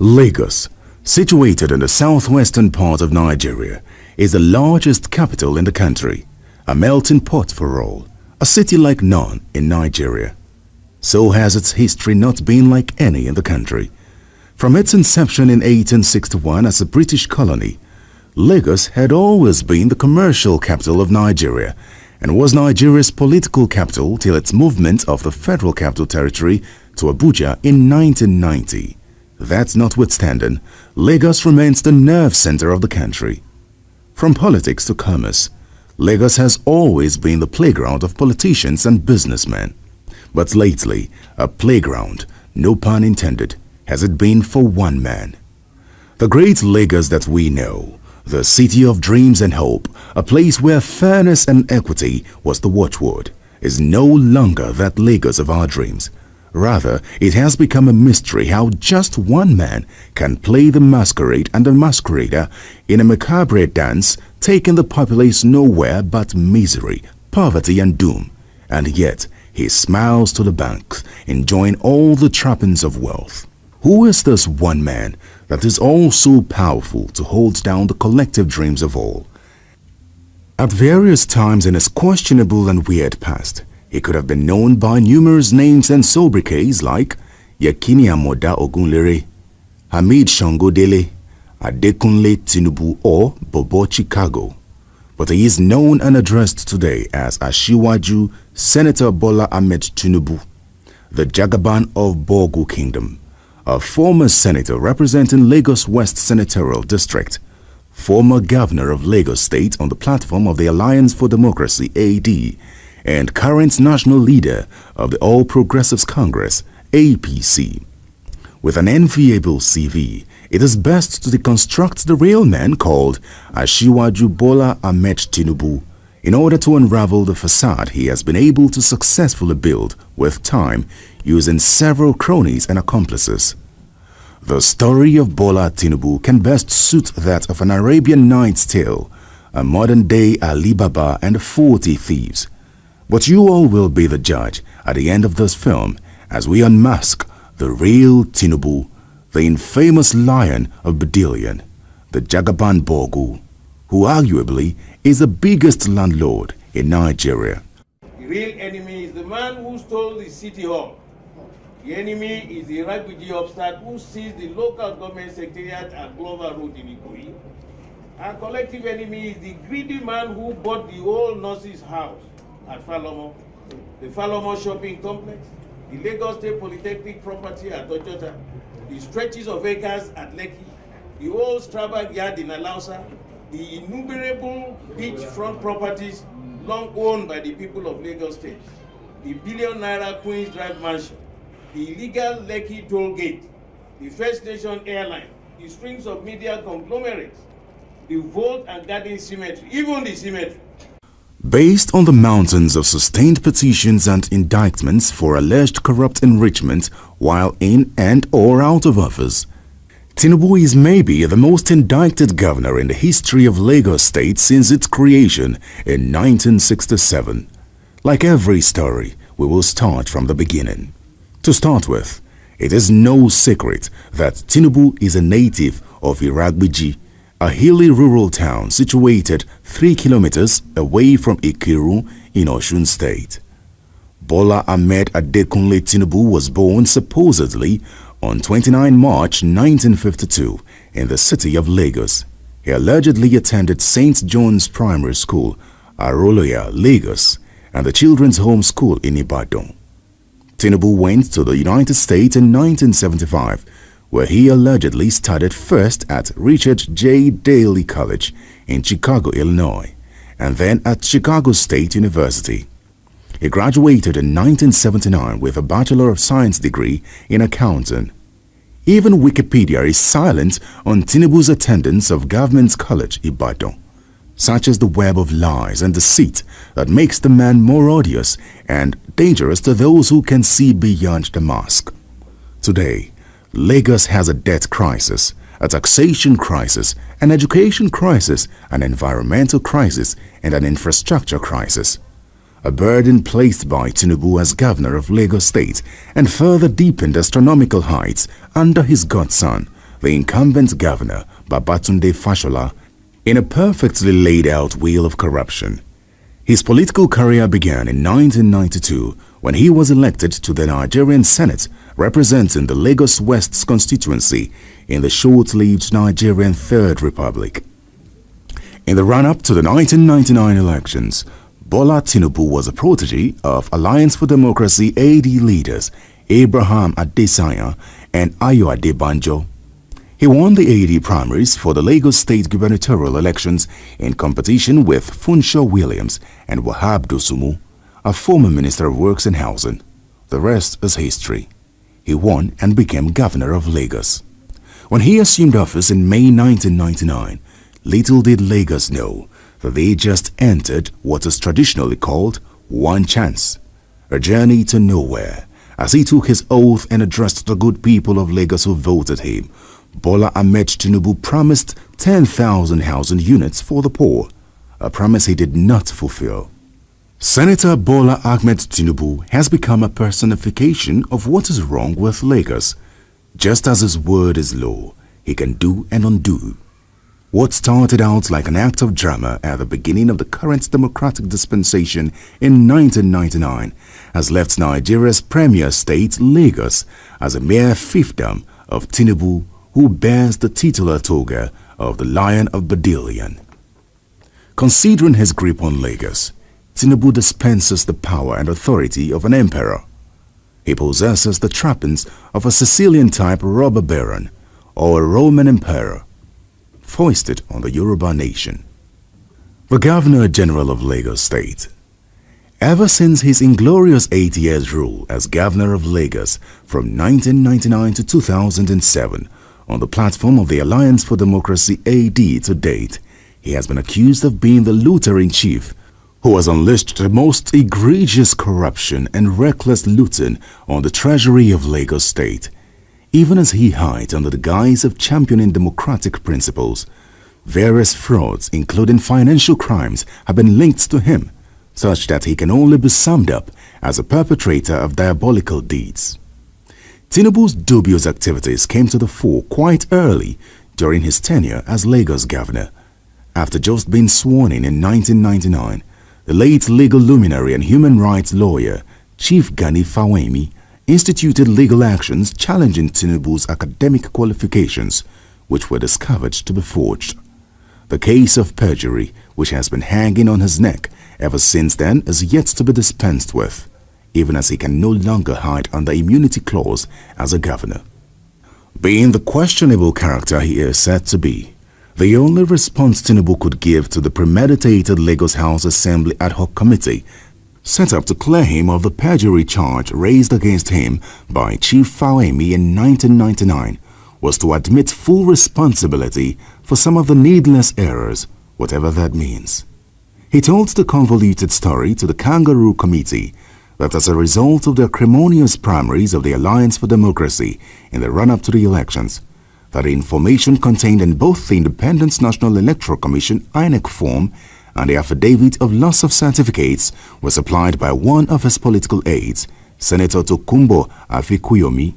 Lagos, situated in the southwestern part of Nigeria, is the largest capital in the country, a melting pot for all, a city like none in Nigeria. So has its history not been like any in the country. From its inception in 1861 as a British colony, Lagos had always been the commercial capital of Nigeria and was Nigeria's political capital till its movement of the Federal Capital Territory to Abuja in 1990. That notwithstanding, Lagos remains the nerve center of the country. From politics to commerce, Lagos has always been the playground of politicians and businessmen. But lately, a playground, no pun intended, has it been for one man. The great Lagos that we know, the city of dreams and hope, a place where fairness and equity was the watchword, is no longer that Lagos of our dreams. Rather, it has become a mystery how just one man can play the masquerade and the masquerader in a macabre dance, taking the populace nowhere but misery, poverty and doom. And yet, he smiles to the banks, enjoying all the trappings of wealth. Who is this one man that is all so powerful to hold down the collective dreams of all? At various times in his questionable and weird past, he could have been known by numerous names and sobriquets like Yekini Amoda Ogunlere, Hamid Shangodele, Adekunle Tinubu or Bobo Chicago. But he is known and addressed today as Ashiwaju Senator Bola Ahmed Tinubu, the Jagaban of Bogu Kingdom, a former senator representing Lagos West Senatorial District, former governor of Lagos State on the platform of the Alliance for Democracy AD, and current national leader of the All Progressives Congress, APC. With an enviable CV, it is best to deconstruct the real man called Ashiwaju Bola Ahmed Tinubu in order to unravel the facade he has been able to successfully build with time using several cronies and accomplices. The story of Bola Tinubu can best suit that of an Arabian Nights tale, a modern-day Ali Baba and 40 thieves. But you all will be the judge at the end of this film as we unmask the real Tinubu, the infamous lion of Bedelian, the Jagaban Bogu, who arguably is the biggest landlord in Nigeria. The real enemy is the man who stole the city hall. The enemy is the refugee upstart who seized the local government secretariat at Glover Road in Ikoyi. Our collective enemy is the greedy man who bought the old nurse's house at Falomo, the Falomo shopping complex, the Lagos State Polytechnic property at Ojota, the stretches of acres at Lekki, the old Strabag yard in Alausa, the innumerable beachfront properties long owned by the people of Lagos State, the billion-naira Queen's Drive mansion, the illegal Lekki toll gate, the First Nation airline, the strings of media conglomerates, the vault and garden cemetery, even the cemetery. Based on the mountains of sustained petitions and indictments for alleged corrupt enrichment while in and or out of office, Tinubu is maybe the most indicted governor in the history of Lagos State since its creation in 1967. Like every story, we will start from the beginning. To start with, it is no secret that Tinubu is a native of Iragbiji, a hilly rural town situated 3 kilometers away from Ikiru in Osun State. Bola Ahmed Adekunle Tinubu was born supposedly on 29 March 1952 in the city of Lagos. He allegedly attended St. John's Primary School, Aroloya, Lagos, and the Children's Home School in Ibadan. Tinubu went to the United States in 1975, where he allegedly studied first at Richard J. Daley College in Chicago, Illinois, and then at Chicago State University. He graduated in 1979 with a Bachelor of Science degree in accounting. Even Wikipedia is silent on Tinubu's attendance of Government College, Ibadan. Such is the web of lies and deceit that makes the man more odious and dangerous to those who can see beyond the mask. Today, Lagos has a debt crisis, a taxation crisis, an education crisis, an environmental crisis, and an infrastructure crisis. A burden placed by Tinubu as governor of Lagos State and further deepened astronomical heights under his godson, the incumbent governor, Babatunde Fashola, in a perfectly laid out wheel of corruption. His political career began in 1992 when he was elected to the Nigerian Senate representing the Lagos West's constituency in the short-lived Nigerian Third Republic. In the run-up to the 1999 elections, Bola Tinubu was a protege of Alliance for Democracy AD leaders Abraham Adesanya and Ayo Adebanjo. He won the AD primaries for the Lagos State gubernatorial elections in competition with Funsho Williams and Wahab Dosumu, a former Minister of Works and Housing. The rest is history. He won and became governor of Lagos. When he assumed office in May 1999, little did Lagos know that they just entered what is traditionally called one chance, a journey to nowhere. As he took his oath and addressed the good people of Lagos who voted him, Bola Ahmed Tinubu promised 10,000 housing units for the poor, a promise he did not fulfill. Senator Bola Ahmed Tinubu has become a personification of what is wrong with Lagos. Just as his word is law, he can do and undo. What started out like an act of drama at the beginning of the current democratic dispensation in 1999 has left Nigeria's premier state, Lagos, as a mere fiefdom of Tinubu, who bears the titular toga of the Lion of Badilian. Considering his grip on Lagos, Tinubu dispenses the power and authority of an emperor. He possesses the trappings of a Sicilian-type robber baron or a Roman emperor, foisted on the Yoruba nation. The Governor-General of Lagos State. Ever since his inglorious 8 years rule as Governor of Lagos from 1999 to 2007, on the platform of the Alliance for Democracy AD to date, he has been accused of being the looter-in-chief who has unleashed the most egregious corruption and reckless looting on the treasury of Lagos State. Even as he hides under the guise of championing democratic principles, various frauds, including financial crimes, have been linked to him, such that he can only be summed up as a perpetrator of diabolical deeds. Tinubu's dubious activities came to the fore quite early during his tenure as Lagos governor. After just being sworn in 1999, the late legal luminary and human rights lawyer, Chief Gani Fawemi, instituted legal actions challenging Tinubu's academic qualifications, which were discovered to be forged. The case of perjury, which has been hanging on his neck ever since then, is yet to be dispensed with, even as he can no longer hide under immunity clause as a governor. Being the questionable character he is said to be, the only response Tinubu could give to the premeditated Lagos House Assembly ad hoc committee set up to clear him of the perjury charge raised against him by Chief Fawemi in 1999 was to admit full responsibility for some of the needless errors, whatever that means. He told the convoluted story to the Kangaroo Committee that as a result of the acrimonious primaries of the Alliance for Democracy in the run-up to the elections, that the information contained in both the Independent National Electoral Commission INEC form and the affidavit of loss of certificates was supplied by one of his political aides, Senator Tokunbo Afikuyomi.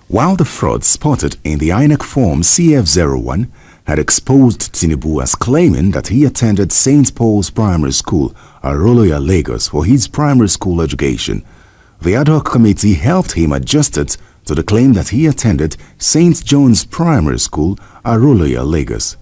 While the fraud spotted in the INEC form CF01 had exposed Tinubu as claiming that he attended St. Paul's Primary School, Aroloya, Lagos for his primary school education, the ad hoc committee helped him adjust it to the claim that he attended St. John's Primary School, Aroloya, Lagos.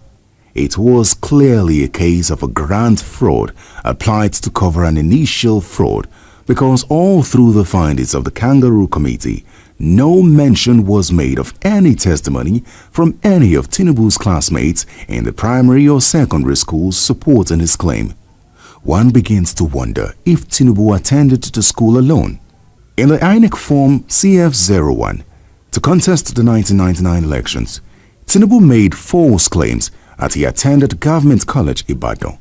It was clearly a case of a grand fraud applied to cover an initial fraud, because all through the findings of the Kangaroo Committee, no mention was made of any testimony from any of Tinubu's classmates in the primary or secondary schools supporting his claim. One begins to wonder if Tinubu attended the school alone. In the INEC form CF01, to contest the 1999 elections, Tinubu made false claims that he attended Government College Ibadan.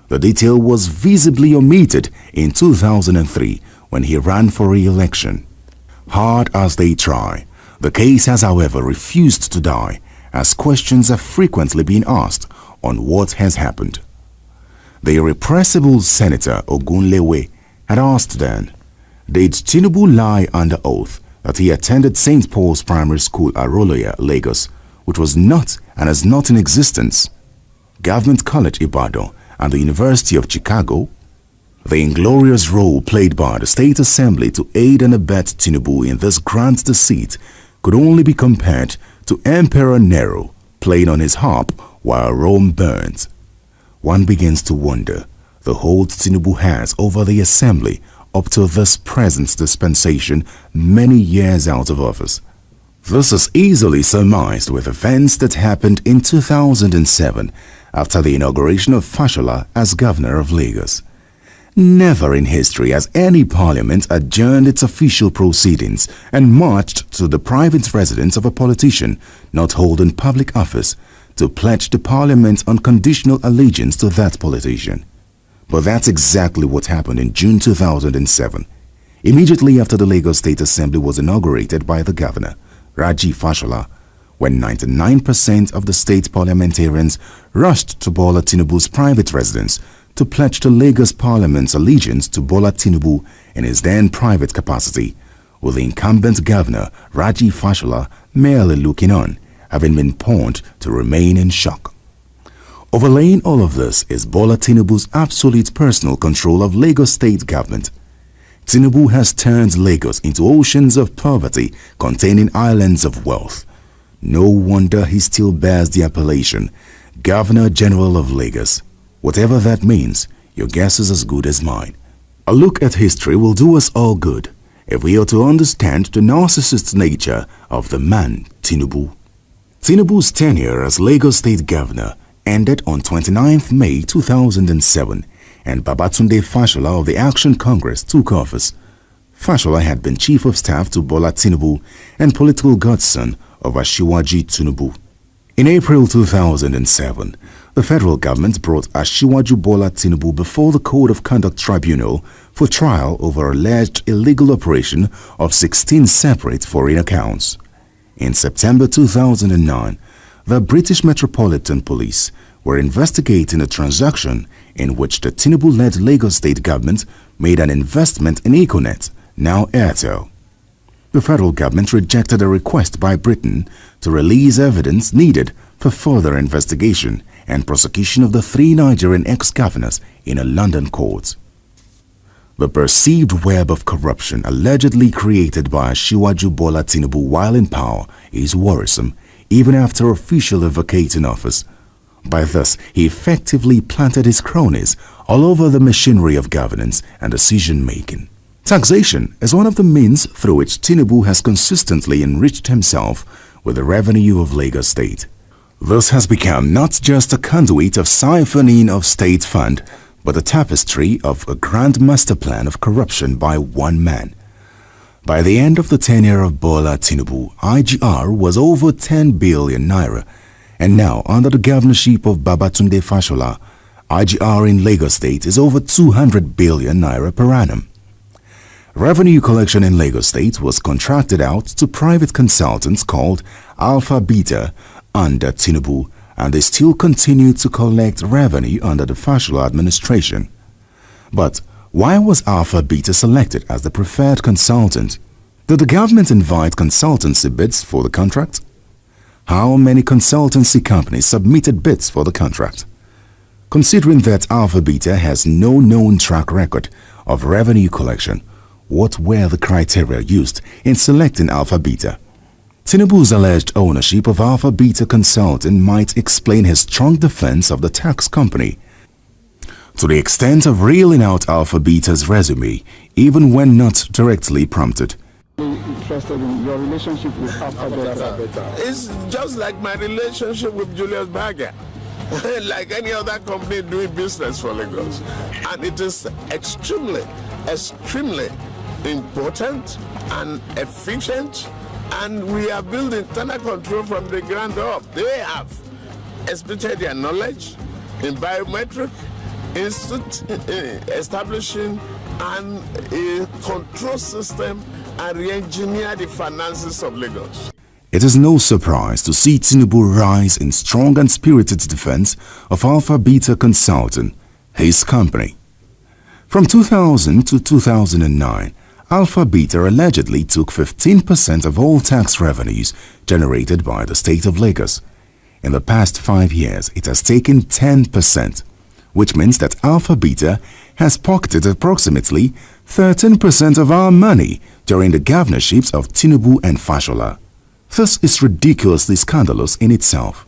The detail was visibly omitted in 2003 when he ran for re-election. Hard as they try, the case has however refused to die, as questions are frequently being asked on what has happened. The irrepressible Senator Ogunlewe had asked then, did Tinubu lie under oath that he attended St. Paul's Primary School, Aroloya, Lagos, which was not and is not in existence, Government College Ibadan and the University of Chicago, the inglorious role played by the State Assembly to aid and abet Tinubu in this grand deceit could only be compared to Emperor Nero playing on his harp while Rome burnt. One begins to wonder the hold Tinubu has over the Assembly up to this present dispensation many years out of office. This is easily surmised with events that happened in 2007 after the inauguration of Fashola as governor of Lagos. Never in history has any parliament adjourned its official proceedings and marched to the private residence of a politician not holding public office to pledge the parliament unconditional allegiance to that politician. But that's exactly what happened in June 2007, immediately after the Lagos State Assembly was inaugurated by the governor, Raji Fashola, when 99% of the state parliamentarians rushed to Bola Tinubu's private residence to pledge the Lagos Parliament's allegiance to Bola Tinubu in his then private capacity, with the incumbent governor, Raji Fashola, merely looking on, having been pawned to remain in shock. Overlaying all of this is Bola Tinubu's absolute personal control of Lagos state government. Tinubu has turned Lagos into oceans of poverty containing islands of wealth. No wonder he still bears the appellation Governor General of Lagos. Whatever that means, your guess is as good as mine. A look at history will do us all good if we are to understand the narcissist nature of the man Tinubu. Tinubu's tenure as Lagos State Governor ended on 29th May 2007 and Babatunde Fashola of the Action Congress took office. Fashola had been Chief of Staff to Bola Tinubu and political godson of Asiwaju Tinubu. In April 2007, the federal government brought Asiwaju Bola Tinubu before the Code of Conduct Tribunal for trial over alleged illegal operation of 16 separate foreign accounts. In September 2009, the British Metropolitan Police were investigating a transaction in which the Tinubu-led Lagos state government made an investment in Econet, now Airtel. The federal government rejected a request by Britain to release evidence needed for further investigation and prosecution of the 3 Nigerian ex-governors in a London court. The perceived web of corruption allegedly created by Asiwaju Bola Tinubu while in power is worrisome even after officially vacating office. By this, he effectively planted his cronies all over the machinery of governance and decision-making. Taxation is one of the means through which Tinubu has consistently enriched himself with the revenue of Lagos State. This has become not just a conduit of siphoning of state fund, but a tapestry of a grand master plan of corruption by one man. By the end of the tenure of Bola Tinubu, IGR was over 10 billion naira, and now under the governorship of Babatunde Fashola, IGR in Lagos State is over 200 billion naira per annum. Revenue collection in Lagos State was contracted out to private consultants called Alpha Beta under Tinubu, and they still continue to collect revenue under the Fashola administration. But why was Alpha Beta selected as the preferred consultant? Did the government invite consultancy bids for the contract? How many consultancy companies submitted bids for the contract? Considering that Alpha Beta has no known track record of revenue collection, what were the criteria used in selecting Alpha Beta? Tinubu's alleged ownership of Alpha Beta Consulting might explain his strong defense of the tax company, to the extent of reeling out Alpha Beta's resume, even when not directly prompted. Interested in your relationship with Alpha Beta? It's just like my relationship with Julius Berger, like any other company doing business for Lagos. And it is extremely important and efficient, and we are building internal control from the ground up. They have exploited their knowledge in biometric, establishing a control system and re-engineer the finances of Lagos. It is no surprise to see Tinubu rise in strong and spirited defense of Alpha Beta Consulting, his company. From 2000 to 2009, Alpha Beta allegedly took 15% of all tax revenues generated by the state of Lagos. In the past 5 years, it has taken 10%, which means that Alpha Beta has pocketed approximately 13% of our money during the governorships of Tinubu and Fashola. This is ridiculously scandalous in itself.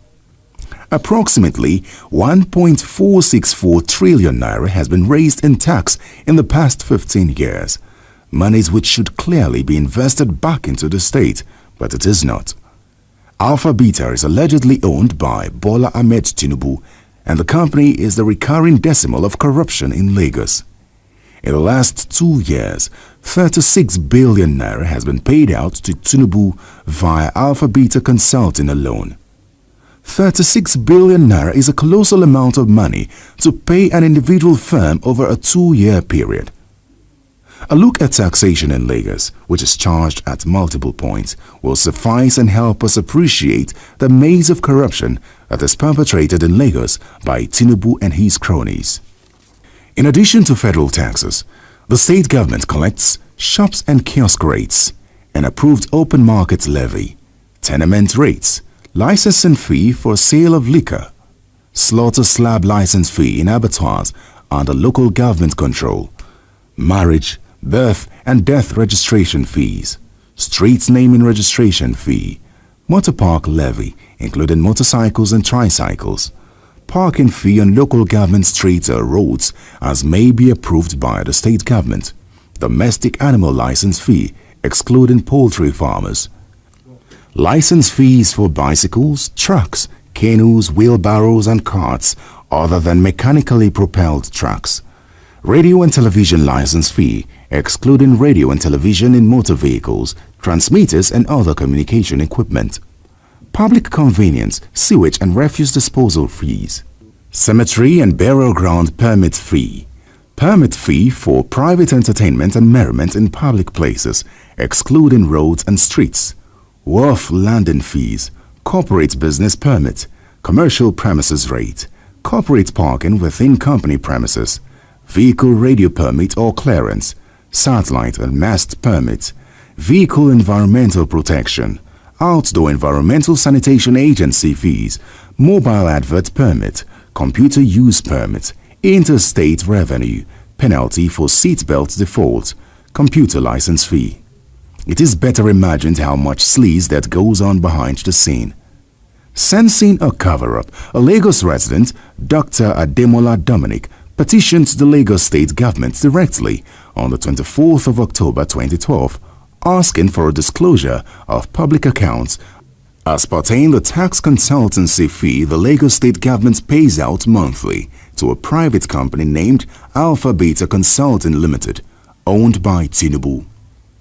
Approximately 1.464 trillion naira has been raised in tax in the past 15 years, monies which should clearly be invested back into the state, but it is not. Alpha Beta is allegedly owned by Bola Ahmed Tinubu, and the company is the recurring decimal of corruption in Lagos. In the last 2 years, 36 billion naira has been paid out to Tinubu via Alpha Beta Consulting alone. 36 billion naira is a colossal amount of money to pay an individual firm over a 2-year period. A look at taxation in Lagos, which is charged at multiple points, will suffice and help us appreciate the maze of corruption that is perpetrated in Lagos by Tinubu and his cronies. In addition to federal taxes, the state government collects shops and kiosk rates, an approved open market levy, tenement rates, licensing fee for sale of liquor, slaughter slab license fee in abattoirs under local government control, marriage, birth and death registration fees, street naming registration fee, motor park levy including motorcycles and tricycles, parking fee on local government streets or roads as may be approved by the state government, domestic animal license fee excluding poultry farmers, license fees for bicycles, trucks, canoes, wheelbarrows and carts other than mechanically propelled trucks, radio and television license fee excluding radio and television in motor vehicles, transmitters and other communication equipment, public convenience, sewage and refuse disposal fees, cemetery and burial ground permit fee for private entertainment and merriment in public places excluding roads and streets, wharf landing fees, corporate business permit, commercial premises rate, corporate parking within company premises, vehicle radio permit or clearance, satellite and mast permit, vehicle environmental protection, outdoor environmental sanitation agency fees, mobile advert permit, computer use permit, interstate revenue, penalty for seatbelt default, computer license fee. It is better imagined how much sleaze that goes on behind the scene. Sensing a cover-up, a Lagos resident, Dr. Ademola Dominic, petitioned the Lagos state government directly on the 24th of October 2012, asking for a disclosure of public accounts as pertain the tax consultancy fee the Lagos state government pays out monthly to a private company named Alpha Beta Consulting Limited, owned by Tinubu.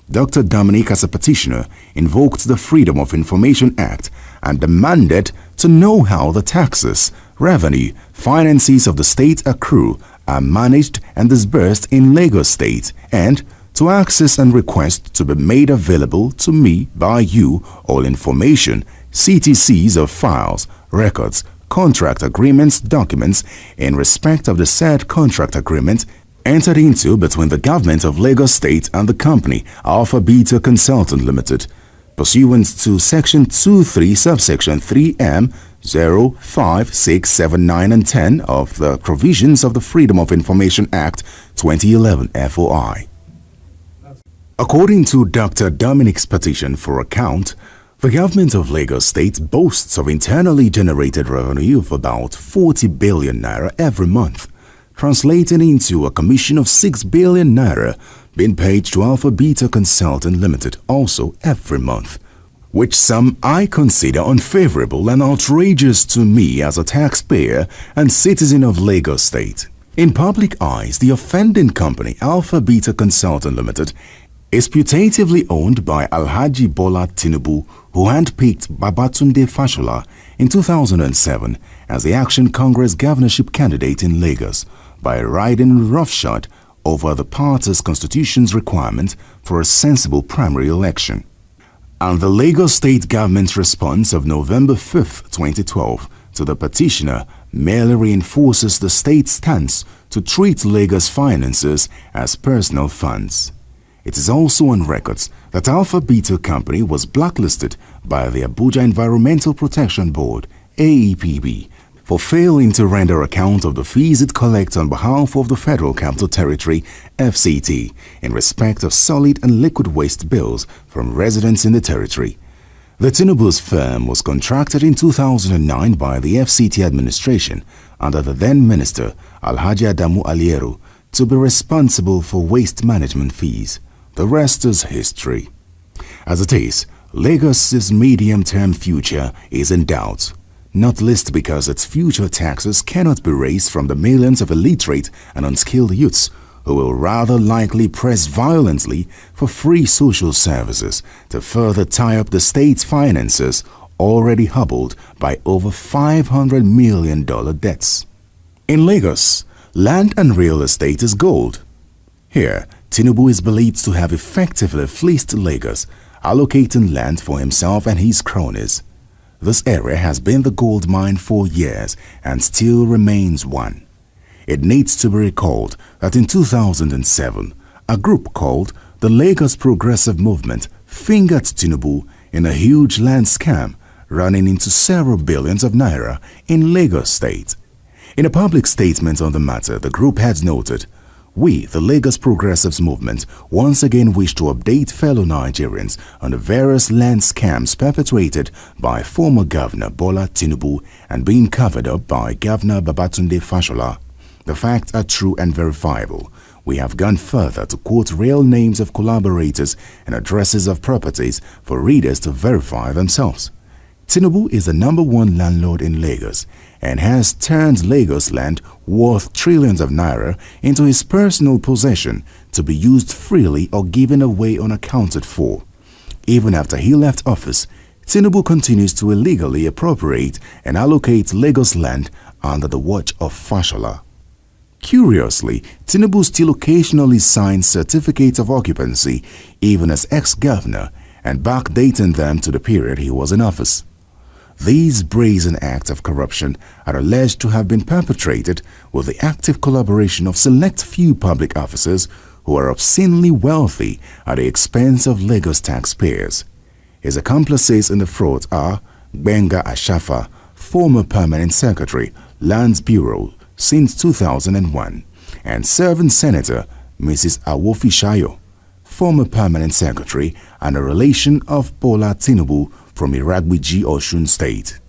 Dr. Dominic, as a petitioner, invoked the Freedom of Information Act and demanded to know how the taxes, revenue, finances of the state accrue, are managed and disbursed in Lagos State, and to access and request to be made available to me by you all information, CTCs of files, records, contract agreements, documents in respect of the said contract agreement entered into between the government of Lagos State and the company Alpha Beta Consulting Limited, pursuant to Section 23, subsection 3M 0, 5, 6, 7, 9 and 10 of the provisions of the Freedom of Information Act 2011 FOI. According to Dr. Dominic's petition for account, the government of Lagos State boasts of internally generated revenue of about 40 billion naira every month, translating into a commission of 6 billion naira being paid to Alpha Beta Consulting Limited also every month, which some I consider unfavorable and outrageous to me as a taxpayer and citizen of Lagos State. In public eyes, the offending company Alpha Beta Consulting Limited is putatively owned by Alhaji Bola Tinubu, who handpicked Babatunde Fashola in 2007 as the Action Congress governorship candidate in Lagos by riding roughshod over the party's constitution's requirement for a sensible primary election. And the Lagos State government's response of November 5, 2012 to the petitioner merely reinforces the state's stance to treat Lagos finances as personal funds. It is also on records that Alpha Beta Company was blacklisted by the Abuja Environmental Protection Board, AEPB, for failing to render account of the fees it collects on behalf of the Federal Capital Territory, FCT, in respect of solid and liquid waste bills from residents in the territory. The Tinubu's firm was contracted in 2009 by the FCT administration under the then Minister Alhaji Adamu Aliero to be responsible for waste management fees. The rest is history. As it is, Lagos's medium-term future is in doubt, not least because its future taxes cannot be raised from the millions of illiterate and unskilled youths who will rather likely press violently for free social services to further tie up the state's finances already hobbled by over $500 million debts. In Lagos, land and real estate is gold. Here, Tinubu is believed to have effectively fleeced Lagos, allocating land for himself and his cronies. This area has been the gold mine for years and still remains one. It needs to be recalled that in 2007, a group called the Lagos Progressive Movement fingered Tinubu in a huge land scam running into several billions of naira in Lagos State. In a public statement on the matter, the group had noted, "We, the Lagos Progressives Movement, once again wish to update fellow Nigerians on the various land scams perpetrated by former Governor Bola Tinubu and being covered up by Governor Babatunde Fashola. The facts are true and verifiable. We have gone further to quote real names of collaborators and addresses of properties for readers to verify themselves. Tinubu is the #1 landlord in Lagos and has turned Lagos land worth trillions of naira into his personal possession to be used freely or given away unaccounted for. Even after he left office, Tinubu continues to illegally appropriate and allocate Lagos land under the watch of Fashola. Curiously, Tinubu still occasionally signs certificates of occupancy even as ex-governor and backdating them to the period he was in office. These brazen acts of corruption are alleged to have been perpetrated with the active collaboration of select few public officers who are obscenely wealthy at the expense of Lagos taxpayers. His accomplices in the fraud are Benga Ashafa, former Permanent Secretary, Lands Bureau since 2001, and serving Senator Mrs. Awofi Shayo, former Permanent Secretary and a relation of Bola Tinubu from Iragbiji, Osun State.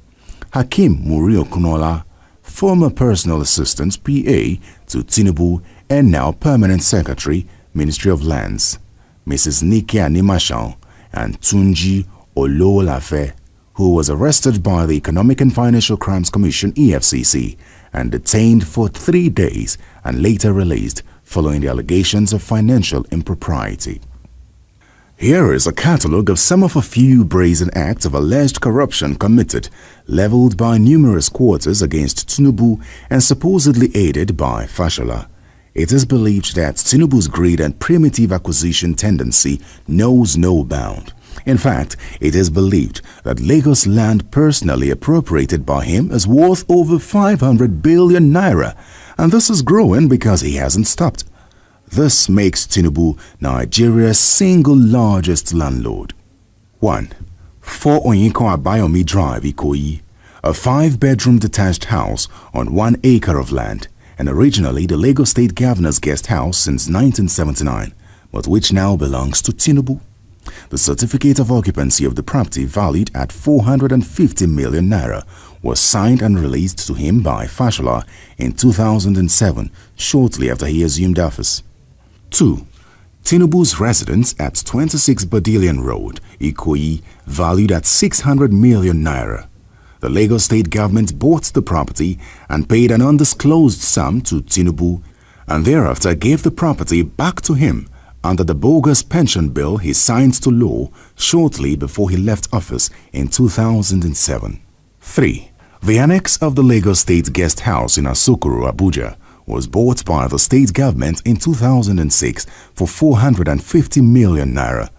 Hakim Muri Okunola, former personal assistant PA to Tinubu and now Permanent Secretary, Ministry of Lands. Mrs. Nike Animashan and Tunji Ololafe, who was arrested by the Economic and Financial Crimes Commission (EFCC) and detained for 3 days and later released following the allegations of financial impropriety. Here is a catalogue of some of a few brazen acts of alleged corruption committed, leveled by numerous quarters against Tinubu and supposedly aided by Fashola. It is believed that Tinubu's greed and primitive acquisition tendency knows no bound. In fact, it is believed that Lagos land personally appropriated by him is worth over 500 billion naira, and this is growing because he hasn't stopped. This makes Tinubu Nigeria's single largest landlord. 1. 4 Onyinko Abayomi Drive, Ikoyi, a 5-bedroom detached house on 1 acre of land, and originally the Lagos State Governor's guest house since 1979, but which now belongs to Tinubu. The certificate of occupancy of the property, valued at 450 million naira, was signed and released to him by Fashola in 2007, shortly after he assumed office. 2. Tinubu's residence at 26 Badilian Road, Ikoyi, valued at 600 million naira. The Lagos State government bought the property and paid an undisclosed sum to Tinubu, and thereafter gave the property back to him under the bogus pension bill he signed to law shortly before he left office in 2007. 3. The annex of the Lagos State Guest House in Asokoro, Abuja, was bought by the state government in 2006 for 450 million naira.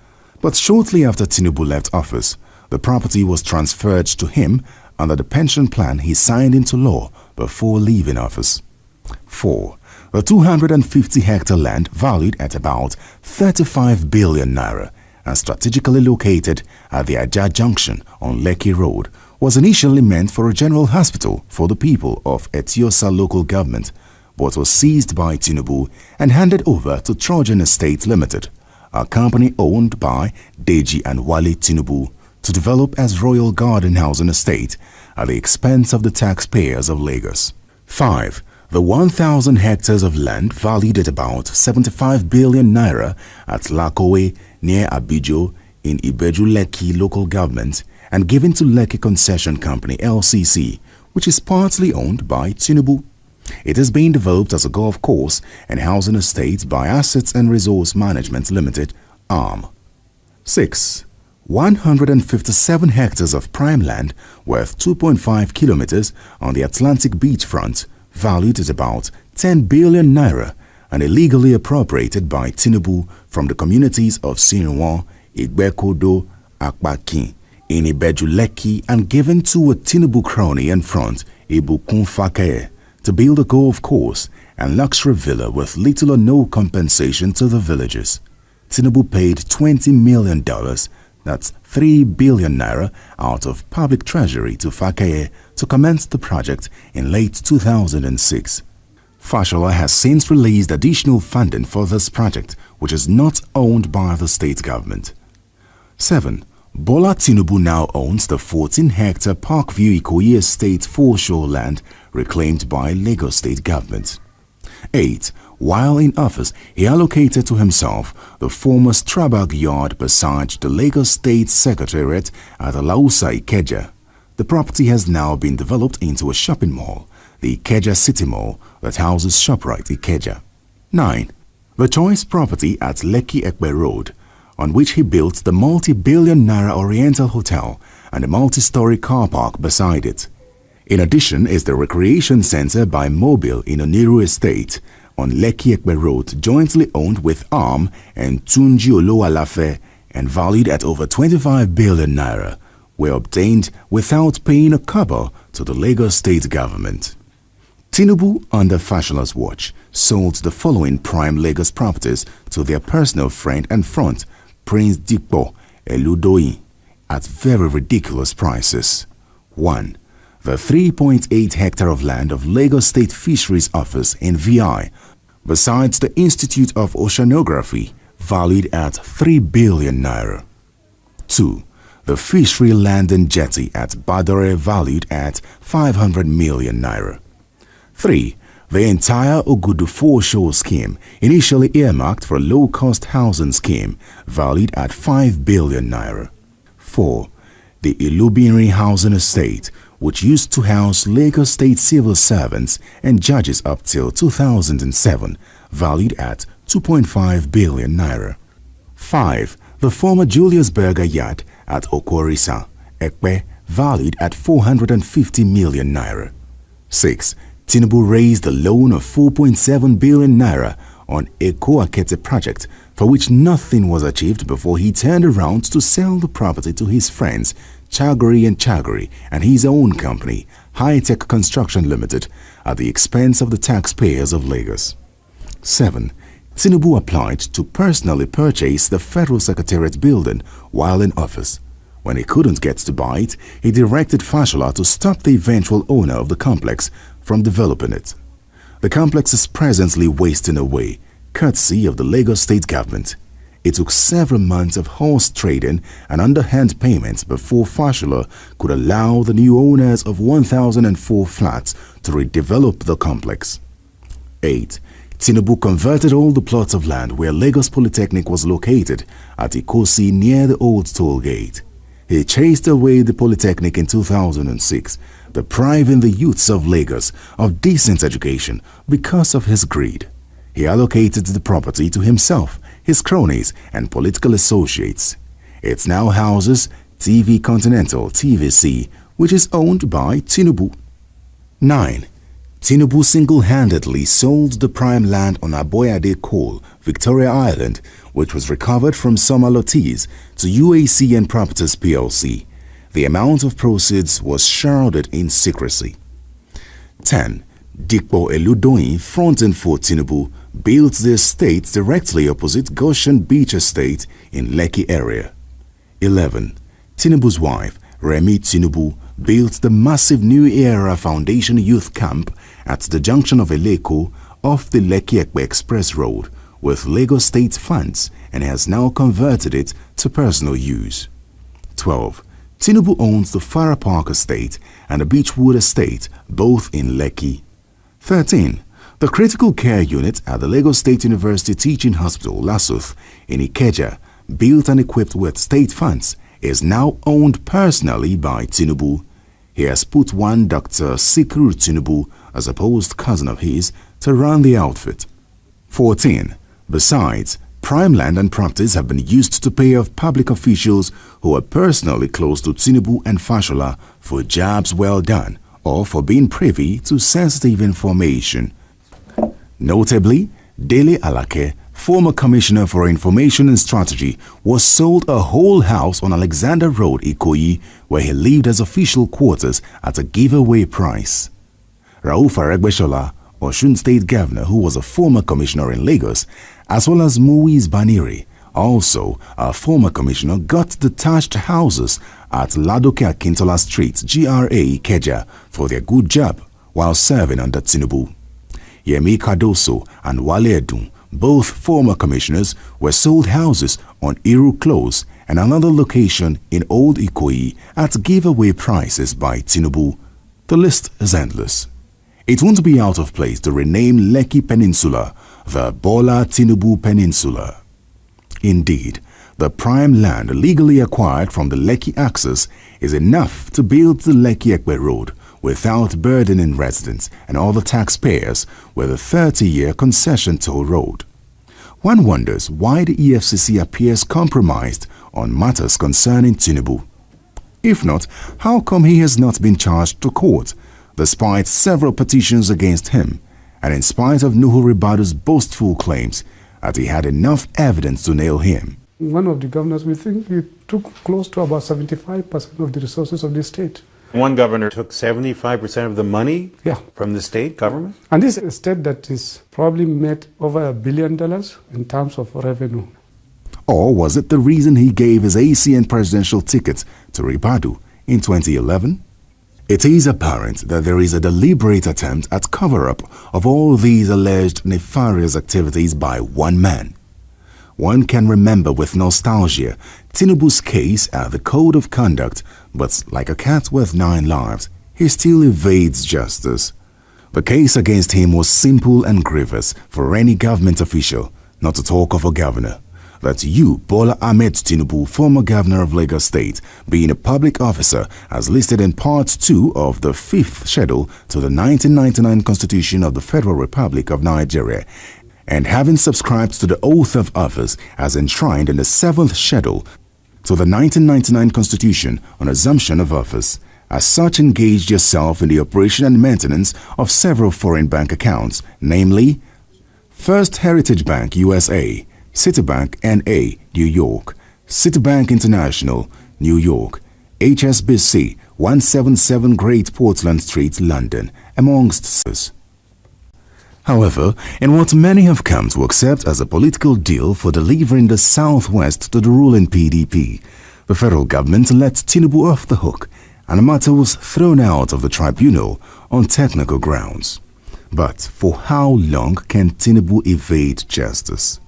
But shortly after Tinubu left office, the property was transferred to him under the pension plan he signed into law before leaving office. 4. The 250-hectare land valued at about 35 billion naira and strategically located at the Ajah Junction on Lekki Road was initially meant for a general hospital for the people of Etiosa local government, but was seized by Tinubu and handed over to Trojan Estate Limited, a company owned by Deji and Wale Tinubu, to develop as Royal Garden Housing Estate at the expense of the taxpayers of Lagos. 5. The 1,000 hectares of land valued at about 75 billion naira at Lakowe near Abijo in Ibeju Lekki local government and given to Lekki Concession Company LCC, which is partly owned by Tinubu. It is being developed as a golf course and housing estate by Assets and Resource Management Limited, ARM. 6. 157 hectares of prime land worth 2.5 kilometers on the Atlantic beachfront, valued at about 10 billion naira and illegally appropriated by Tinubu from the communities of Sinwa, Igbekodo, Akpaki, in Ibeju Lekki and given to a Tinubu crony and front, Ibukun Fakeye, to build a golf course and luxury villa with little or no compensation to the villagers. Tinubu paid $20 million, that's 3 billion naira, out of public treasury to Fakeye to commence the project in late 2006. Fashola has since released additional funding for this project, which is not owned by the state government. 7. Bola Tinubu now owns the 14-hectare Parkview Ikoyi Estate foreshore land reclaimed by Lagos state government. 8. While in office, he allocated to himself the former Strabag yard beside the Lagos State Secretariat at Alausa Ikeja. The property has now been developed into a shopping mall, the Ikeja City Mall, that houses ShopRite Ikeja. 9. The choice property at Lekki Ekpe Road, on which he built the multi-billion naira Oriental Hotel and a multi-story car park beside it. In addition is the recreation center by Mobile in Oniru Estate on Lekki Ekpe Road, jointly owned with ARM and Tunji Oloalafe and valued at over 25 billion naira, were obtained without paying a kobo to the Lagos state government. Tinubu, under Fashola's watch, sold the following prime Lagos properties to their personal friend and front, Prince Dikpo Eludoyin, at very ridiculous prices. 1. The 3.8 hectare of land of Lagos State Fisheries Office in VI, besides the Institute of Oceanography, valued at 3 billion naira. 2. The fishery land and jetty at Badore, valued at 500 million naira. 3. The entire Ogudu foreshore scheme, initially earmarked for a low-cost housing scheme, valued at 5 billion naira. 4. The Ilubinri Housing Estate, which used to house Lagos State civil servants and judges up till 2007, valued at 2.5 billion naira. 5. The former Julius Berger Yard at Okorisa, Ekpe, valued at 450 million naira. 6. Tinubu raised a loan of 4.7 billion naira on Eko Akete project, for which nothing was achieved before he turned around to sell the property to his friends Chagori and Chagori and his own company, High Tech Construction Limited, at the expense of the taxpayers of Lagos. 7. Tinubu applied to personally purchase the Federal Secretariat building while in office. When he couldn't get to buy it, he directed Fashola to stop the eventual owner of the complex from developing it. The complex is presently wasting away, courtesy of the Lagos state government. It took several months of horse trading and underhand payments before Fashola could allow the new owners of 1,004 flats to redevelop the complex. 8. Tinubu converted all the plots of land where Lagos Polytechnic was located at Ikosi near the old toll gate. He chased away the Polytechnic in 2006, depriving the youths of Lagos of decent education because of his greed. He allocated the property to himself, his cronies, and political associates. It now houses TV Continental TVC, which is owned by Tinubu. 9. Tinubu single-handedly sold the prime land on Aboyade Coal, Victoria Island, which was recovered from some allottees, to UACN Properties PLC. The amount of proceeds was shrouded in secrecy. 10. Dikpo Eludoyin, fronting for Tinubu, built the estate directly opposite Goshen Beach Estate in Lekki area. 11. Tinubu's wife, Remi Tinubu, built the massive New Era Foundation Youth Camp at the junction of Eleko off the Lekki-Ekpe Express Road with Lagos State funds and has now converted it to personal use. 12. Tinubu owns the Farah Park Estate and the Beechwood Estate, both in Lekki. 13. The critical care unit at the Lagos State University Teaching Hospital, Lasuth, in Ikeja, built and equipped with state funds, is now owned personally by Tinubu. He has put one Dr. Sikru Tinubu, a supposed cousin of his, to run the outfit. 14. Besides, prime land and properties have been used to pay off public officials who are personally close to Tinubu and Fashola for jobs well done or for being privy to sensitive information. Notably, Dele Alake, former Commissioner for Information and Strategy, was sold a whole house on Alexander Road, Ikoyi, where he lived as official quarters at a giveaway price. Rauf Aregbesola, Osun State Governor, who was a former commissioner in Lagos, as well as Muiz Baniri, also a former commissioner, got detached houses at Ladoke Akintola Street, GRA Ikeja, for their good job while serving under Tinubu. Yemi Cardoso and Wale Edun, both former commissioners, were sold houses on Iru Close and another location in Old Ikoyi at giveaway prices by Tinubu. The list is endless. It won't be out of place to rename Lekki Peninsula the Bola Tinubu Peninsula. Indeed, the prime land legally acquired from the Lekki axis is enough to build the Lekki-Ekpe Road without burdening residents and other taxpayers with a 30-year concession toll road. One wonders why the EFCC appears compromised on matters concerning Tinubu. If not, how come he has not been charged to court, despite several petitions against him, and in spite of Nuhu Ribadu's boastful claims that he had enough evidence to nail him? One of the governors, we think he took close to about 75% of the resources of the state. One governor took 75% of the money from the state government? And this is a state that is probably made over $1 billion in terms of revenue. Or was it the reason he gave his ACN presidential ticket to Ribadu in 2011? It is apparent that there is a deliberate attempt at cover-up of all these alleged nefarious activities by one man. One can remember with nostalgia Tinubu's case at the Code of Conduct, but like a cat with 9 lives, he still evades justice. The case against him was simple and grievous for any government official, not to talk of a governor. That you, Bola Ahmed Tinubu, former governor of Lagos State, being a public officer as listed in Part 2 of the 5th schedule to the 1999 Constitution of the Federal Republic of Nigeria, and having subscribed to the oath of office as enshrined in the 7th schedule to the 1999 Constitution on assumption of office, as such engaged yourself in the operation and maintenance of several foreign bank accounts, namely First Heritage Bank USA, Citibank N.A., New York, Citibank International, New York, HSBC 177 Great Portland Street, London, amongst others. However, in what many have come to accept as a political deal for delivering the Southwest to the ruling PDP, the federal government let Tinubu off the hook and the matter was thrown out of the tribunal on technical grounds. But for how long can Tinubu evade justice?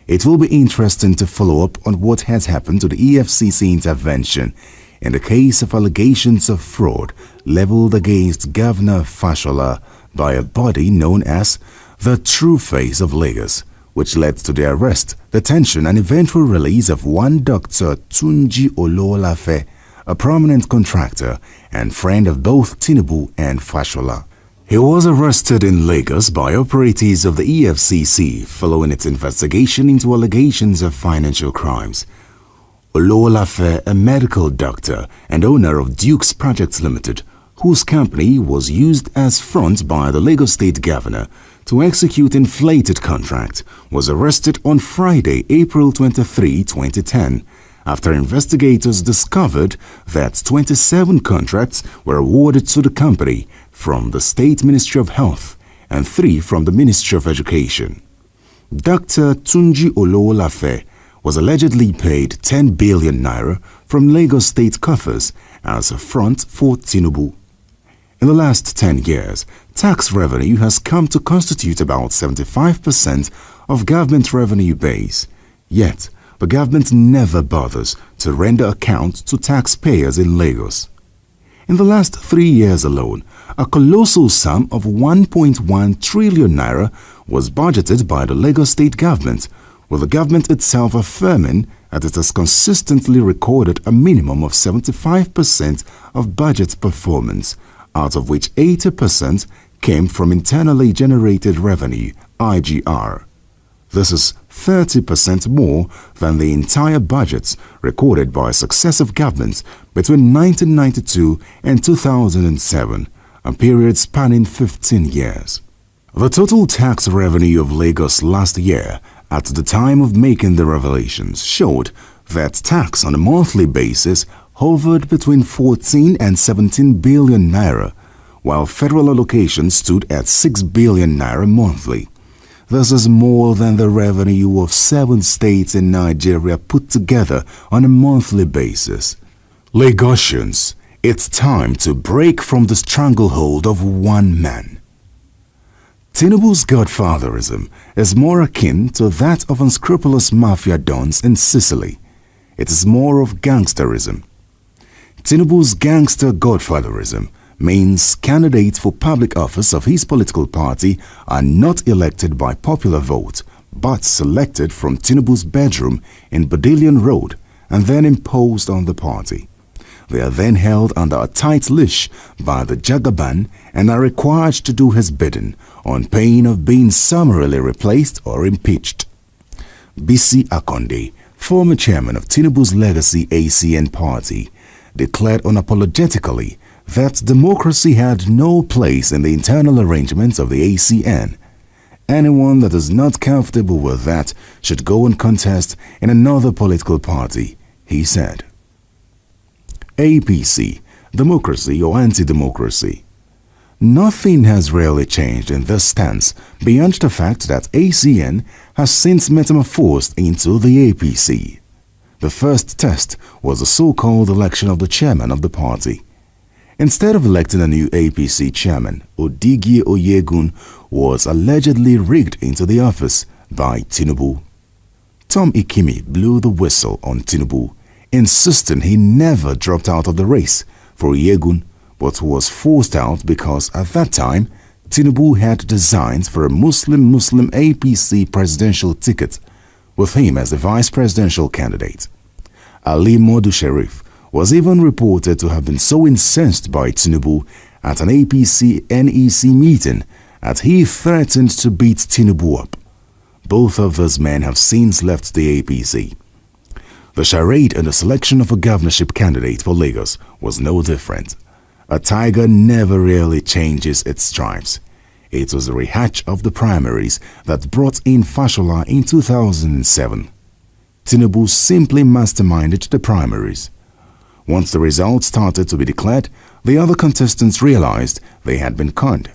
It will be interesting to follow up on what has happened to the EFCC intervention in the case of allegations of fraud leveled against Governor Fashola by a body known as the True Face of Lagos, which led to the arrest, detention and eventual release of one Dr. Tunji Ololafe, a prominent contractor and friend of both Tinubu and Fashola. He was arrested in Lagos by operatives of the EFCC following its investigation into allegations of financial crimes. Ololafe, a medical doctor and owner of Duke's Projects Limited, whose company was used as front by the Lagos State Governor to execute inflated contract, was arrested on Friday, April 23, 2010, after investigators discovered that 27 contracts were awarded to the company from the State Ministry of Health and 3 from the Ministry of Education. Dr. Tunji Olowolafe was allegedly paid 10 billion naira from Lagos state coffers as a front for Tinubu. In the last 10 years, tax revenue has come to constitute about 75% of government revenue base. Yet, the government never bothers to render account to taxpayers in Lagos. In the last 3 years alone, a colossal sum of 1.1 trillion naira was budgeted by the Lagos state government, with the government itself affirming that it has consistently recorded a minimum of 75% of budget performance, out of which 80% came from internally generated revenue, IGR. This is 30% more than the entire budgets recorded by successive governments between 1992 and 2007, a period spanning 15 years. The total tax revenue of Lagos last year, at the time of making the revelations, showed that tax on a monthly basis hovered between 14 and 17 billion naira, while federal allocation stood at 6 billion naira monthly. This is more than the revenue of 7 states in Nigeria put together on a monthly basis. Lagosians, it's time to break from the stranglehold of one man. Tinubu's godfatherism is more akin to that of unscrupulous mafia dons in Sicily. It is more of gangsterism. Tinubu's gangster godfatherism means candidates for public office of his political party are not elected by popular vote, but selected from Tinubu's bedroom in Badilion Road and then imposed on the party. They are then held under a tight leash by the Jagaban and are required to do his bidding on pain of being summarily replaced or impeached. Bisi Akonde, former chairman of Tinubu's legacy ACN party, declared unapologetically that democracy had no place in the internal arrangements of the ACN. Anyone that is not comfortable with that should go and contest in another political party, he said. APC, democracy or anti-democracy. Nothing has really changed in this stance beyond the fact that ACN has since metamorphosed into the APC. The first test was the so-called election of the chairman of the party. Instead of electing a new APC chairman, Odigie Oyegun was allegedly rigged into the office by Tinubu. Tom Ikimi blew the whistle on Tinubu, insisting he never dropped out of the race for Oyegun, but was forced out because at that time, Tinubu had designs for a Muslim APC presidential ticket, with him as the vice presidential candidate. Ali Modu Sharif was even reported to have been so incensed by Tinubu at an APC NEC meeting that he threatened to beat Tinubu up. Both of those men have since left the APC. The charade in the selection of a governorship candidate for Lagos was no different. A tiger never really changes its stripes. It was a rehatch of the primaries that brought in Fashola in 2007. Tinubu simply masterminded the primaries. Once the results started to be declared, the other contestants realized they had been conned.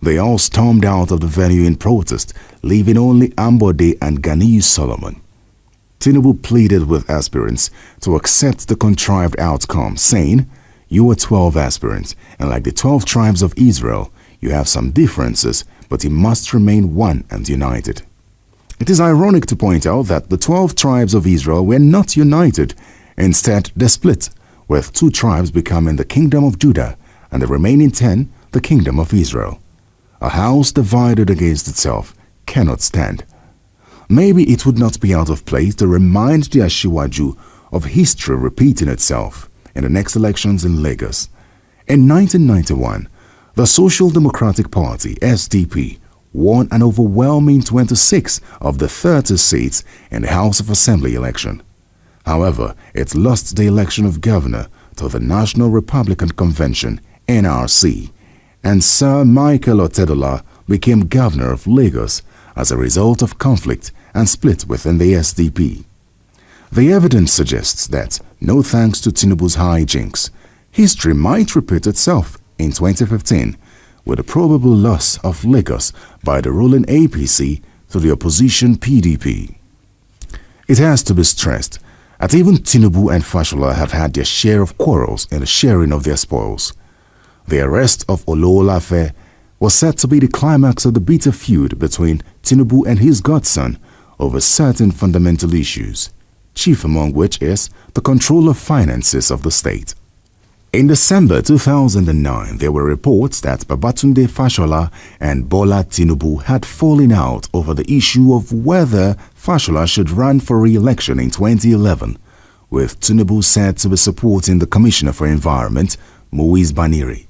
They all stormed out of the venue in protest, leaving only Ambode and Ganiyu Solomon. Tinubu pleaded with aspirants to accept the contrived outcome, saying, "You are 12 aspirants, and like the 12 tribes of Israel, you have some differences, but you must remain one and united." It is ironic to point out that the 12 tribes of Israel were not united. Instead, they split, with 2 tribes becoming the kingdom of Judah and the remaining 10 the kingdom of Israel. A house divided against itself cannot stand. Maybe it would not be out of place to remind the Ashiwaju of history repeating itself in the next elections in Lagos. In 1991, the Social Democratic Party, SDP, won an overwhelming 26 of the 30 seats in the House of Assembly election. However, it lost the election of governor to the National Republican Convention, NRC, and Sir Michael Otedola became governor of Lagos as a result of conflict and split within the SDP. The evidence suggests that, no thanks to Tinubu's hijinks, history might repeat itself in 2015 with a probable loss of Lagos by the ruling APC to the opposition PDP. It has to be stressed that even Tinubu and Fashola have had their share of quarrels in the sharing of their spoils. The arrest of Ololafe was said to be the climax of the bitter feud between Tinubu and his godson over certain fundamental issues, chief among which is the control of finances of the state. In December 2009, there were reports that Babatunde Fashola and Bola Tinubu had fallen out over the issue of whether Fashola should run for re-election in 2011, with Tinubu said to be supporting the Commissioner for Environment, Moise Baniri.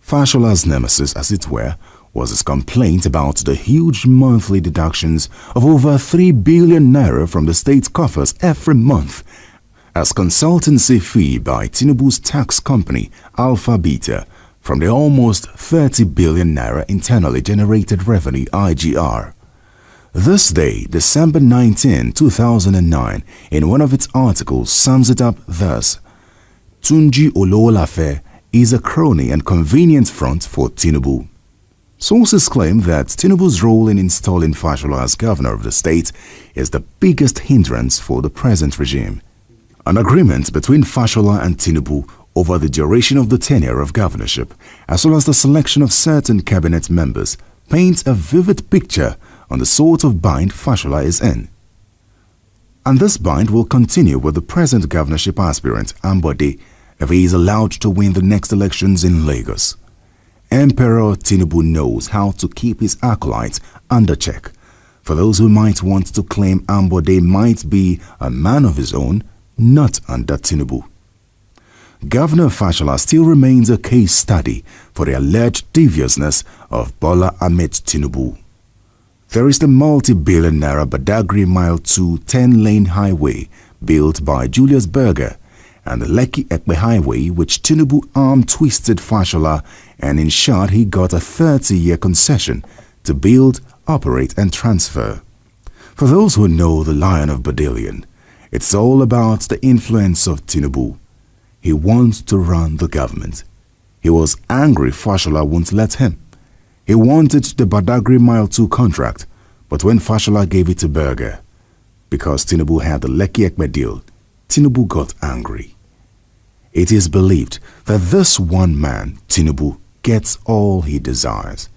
Fashola's nemesis, as it were, was his complaint about the huge monthly deductions of over 3 billion naira from the state coffers every month as consultancy fee by Tinubu's tax company Alpha Beta from the almost 30 billion naira internally generated revenue IGR. This day, December 19, 2009, in one of its articles sums it up thus: Tunji Ololafe is a crony and convenient front for Tinubu. Sources claim that Tinubu's role in installing Fashola as governor of the state is the biggest hindrance for the present regime. An agreement between Fashola and Tinubu over the duration of the tenure of governorship, as well as the selection of certain cabinet members, paints a vivid picture on the sort of bind Fashola is in. And this bind will continue with the present governorship aspirant, Ambode, if he is allowed to win the next elections in Lagos. Emperor Tinubu knows how to keep his acolytes under check. For those who might want to claim Ambode might be a man of his own, not under Tinubu. Governor Fashola still remains a case study for the alleged deviousness of Bola Ahmed Tinubu. There is the multi-billion naira Badagry Mile 2 10-lane highway built by Julius Berger, and the Lekki-Ekpe Highway, which Tinubu arm-twisted Fashola and ensured he got a 30-year concession to build, operate and transfer. For those who know the Lion of Badilion, it's all about the influence of Tinubu. He wants to run the government. He was angry Fashola won't let him. He wanted the Badagry Mile 2 contract, but when Fashola gave it to Berger, because Tinubu had the Lekki-Ekpe deal, Tinubu got angry. It is believed that this one man, Tinubu, gets all he desires,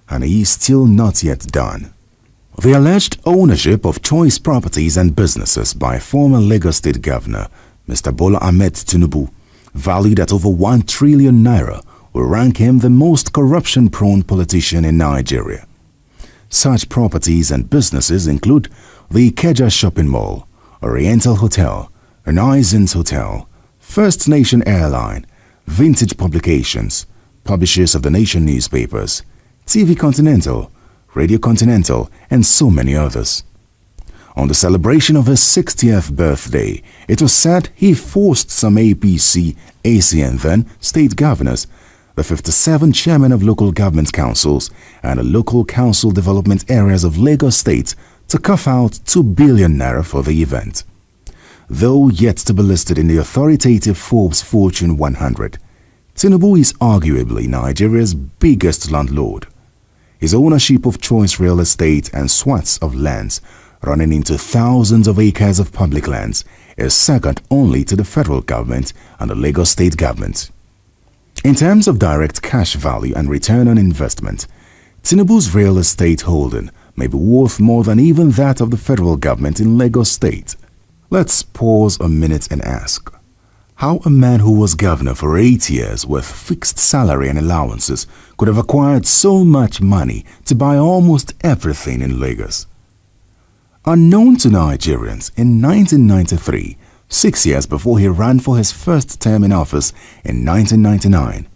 and he is still not yet done. The alleged ownership of choice properties and businesses by former Lagos State Governor, Mr. Bola Ahmed Tinubu, valued at over 1 trillion naira, will rank him the most corruption-prone politician in Nigeria. Such properties and businesses include the Ikeja Shopping Mall, Oriental Hotel, Renaissance Hotel, First Nation Airline, Vintage Publications, publishers of the Nation newspapers, TV Continental, Radio Continental, and so many others. On the celebration of his 60th birthday, it was said he forced some APC, AC and then state governors, the 57 chairmen of local government councils and the local council development areas of Lagos State to cough out 2 billion naira for the event. Though yet to be listed in the authoritative Forbes Fortune 100, Tinubu is arguably Nigeria's biggest landlord. His ownership of choice real estate and swaths of lands running into thousands of acres of public lands is second only to the federal government and the Lagos state government. In terms of direct cash value and return on investment, Tinubu's real estate holding may be worth more than even that of the federal government in Lagos state. Let's pause a minute and ask, how a man who was governor for 8 years with fixed salary and allowances could have acquired so much money to buy almost everything in Lagos? Unknown to Nigerians, in 1993, 6 years before he ran for his first term in office in 1999,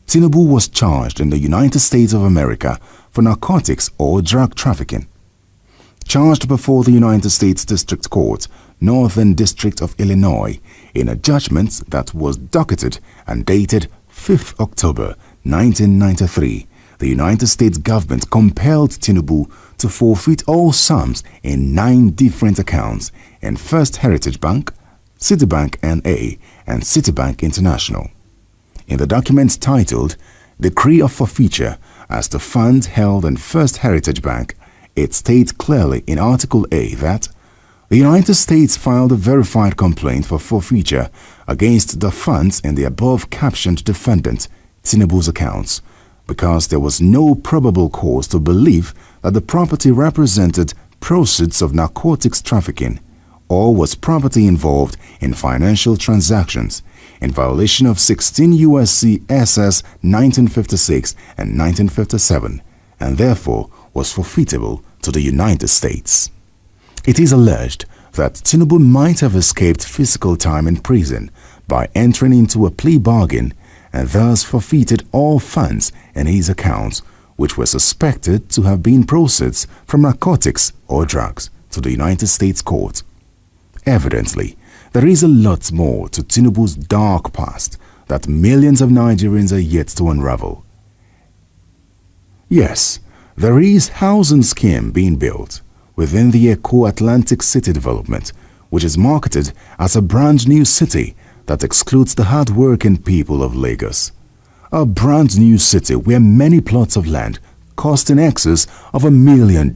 Tinubu was charged in the United States of America for narcotics or drug trafficking. Charged before the United States District Court, Northern District of Illinois, in a judgment that was docketed and dated 5th October 1993, the United States government compelled Tinubu to forfeit all sums in 9 different accounts in First Heritage Bank, Citibank N.A., and Citibank International. In the document titled decree of forfeiture as the fund held in First Heritage Bank, it states clearly in Article A that the United States filed a verified complaint for forfeiture against the funds in the above-captioned defendant, Tinubu's accounts, because there was no probable cause to believe that the property represented proceeds of narcotics trafficking or was property involved in financial transactions in violation of 16 U.S.C. SS 1956 and 1957, and therefore was forfeitable to the United States. It is alleged that Tinubu might have escaped physical time in prison by entering into a plea bargain and thus forfeited all funds in his accounts which were suspected to have been proceeds from narcotics or drugs to the United States court. Evidently, there is a lot more to Tinubu's dark past that millions of Nigerians are yet to unravel. Yes, there is housing scheme being built within the Eco Atlantic City development, which is marketed as a brand new city that excludes the hard-working people of Lagos. A brand new city where many plots of land cost in excess of $1 million.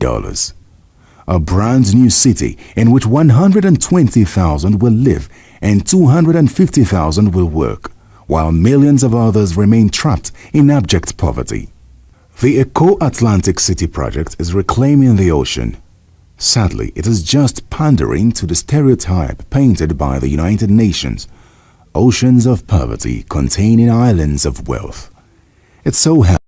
A brand new city in which 120,000 will live and 250,000 will work, while millions of others remain trapped in abject poverty. The Eco Atlantic City project is reclaiming the ocean. Sadly, it is just pandering to the stereotype painted by the United Nations: oceans of poverty containing islands of wealth. It so happens